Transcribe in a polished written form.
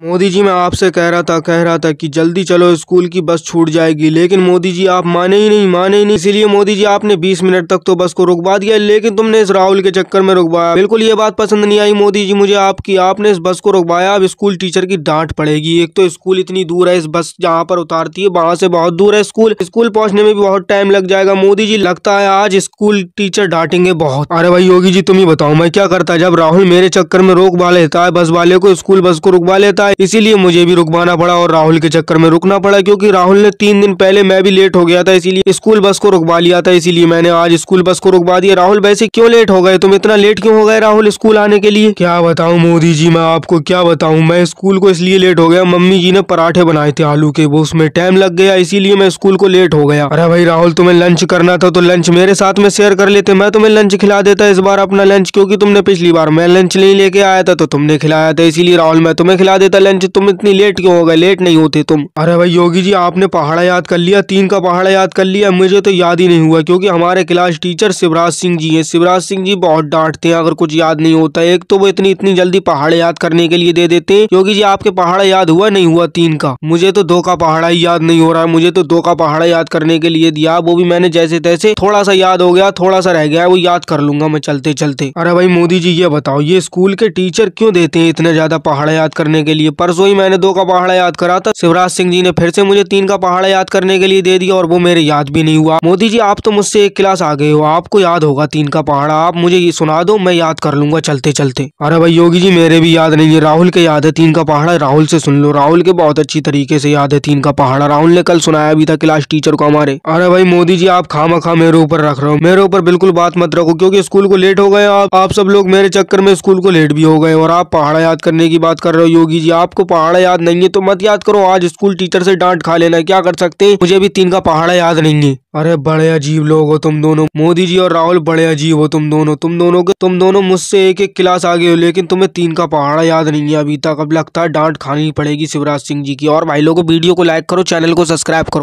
मोदी जी मैं आपसे कह रहा था कि जल्दी चलो, स्कूल की बस छूट जाएगी, लेकिन मोदी जी आप माने ही नहीं। इसीलिए मोदी जी आपने 20 मिनट तक तो बस को रुकवा दिया, लेकिन तुमने इस राहुल के चक्कर में रुकवाया। बिल्कुल ये बात पसंद नहीं आई मोदी जी मुझे आपकी। आपने इस बस को रुकवाया, अब स्कूल टीचर की डांट पड़ेगी। एक तो स्कूल इतनी दूर है, इस बस जहाँ पर उतारती है वहाँ से बहुत दूर है स्कूल पहुँचने में भी बहुत टाइम लग जाएगा। मोदी जी लगता है आज स्कूल टीचर डांटेंगे बहुत। अरे भाई योगी जी तुम ही बताओ मैं क्या करता, जब राहुल मेरे चक्कर में रोकवा लेता है बस वाले को, स्कूल बस को रुकवा लेता है, इसीलिए मुझे भी रुकवाना पड़ा और राहुल के चक्कर में रुकना पड़ा, क्योंकि राहुल ने 3 दिन पहले मैं भी लेट हो गया था इसीलिए स्कूल बस को रुकवा लिया था, इसीलिए मैंने आज स्कूल बस को रुकवा दिया। राहुल वैसे क्यों लेट हो गए तुम, इतना लेट क्यों हो गए राहुल स्कूल आने के लिए? क्या बताऊं मोदी जी मैं आपको क्या बताऊं, मैं स्कूल को इसलिए लेट हो गया, मम्मी जी ने पराठे बनाए थे आलू के, वो उसमें टाइम लग गया इसीलिए मैं स्कूल को लेट हो गया। अरे भाई राहुल तुम्हें लंच करना था तो लंच मेरे साथ में शेयर कर लेते, मैं तुम्हें लंच खिला देता इस बार अपना लंच, क्योंकि तुमने पिछली बार मैं लंच नहीं लेके आया था तो तुमने खिलाया था, इसीलिए राहुल मैं तुम्हें खिला देता लंच। तुम इतनी लेट क्यों हो गए, लेट नहीं होते तुम। अरे भाई योगी जी आपने पहाड़ा याद कर लिया, 3 का पहाड़ा याद कर लिया, मुझे तो याद ही नहीं हुआ, क्योंकि हमारे क्लास टीचर शिवराज सिंह जी हैं। शिवराज सिंह जी बहुत डांटते हैं अगर कुछ याद नहीं होता। एक तो वो इतनी जल्दी पहाड़ याद करने के लिए दे देते हैं। योगी जी आपके पहाड़ा याद हुआ नहीं हुआ 3 का? मुझे तो 2 का पहाड़ा ही याद नहीं हो रहा है, मुझे तो 2 का पहाड़ा याद करने के लिए दिया, वो भी मैंने जैसे तैसे, थोड़ा सा याद हो गया, थोड़ा सा रह गया, वो याद कर लूंगा मैं चलते चलते। अरे भाई मोदी जी ये बताओ ये स्कूल के टीचर क्यों देते हैं इतने ज्यादा पहाड़ा याद करने के लिए? परसों ही मैंने 2 का पहाड़ा याद करा था, शिवराज सिंह जी ने फिर से मुझे 3 का पहाड़ा याद करने के लिए दे दिया और वो मेरे याद भी नहीं हुआ। मोदी जी आप तो मुझसे 1 क्लास आ गए हो, आपको याद होगा 3 का पहाड़ा, आप मुझे ये सुना दो मैं याद कर लूंगा चलते चलते। अरे भाई योगी जी मेरे भी याद नहीं है, राहुल के याद है 3 का पहाड़ा, राहुल से सुन लो, राहुल के बहुत अच्छी तरीके से याद है 3 का पहाड़ा, राहुल ने कल सुनाया भी था क्लास टीचर को हमारे। अरे भाई मोदी जी आप खामखा मेरे ऊपर रख रहे हो, मेरे ऊपर बिल्कुल बात मत रखो, क्योंकि स्कूल को लेट हो गए आप सब लोग मेरे चक्कर में स्कूल को लेट भी हो गए और आप पहाड़ा याद करने की बात कर रहे हो। योगी जी आपको पहाड़ा याद नहीं है तो मत याद करो, आज स्कूल टीचर से डांट खा लेना, क्या कर सकते हैं, मुझे भी 3 का पहाड़ा याद नहीं है। अरे बड़े अजीब लोग हो तुम दोनों, मोदी जी और राहुल बड़े अजीब हो तुम दोनों मुझसे 1 क्लास आगे हो, लेकिन तुम्हें 3 का पहाड़ा याद नहीं है अभी तक। अब लगता है डांट खानी पड़ेगी शिवराज सिंह जी की। और भाई लोगों वीडियो को लाइक करो, चैनल को सब्सक्राइब करो।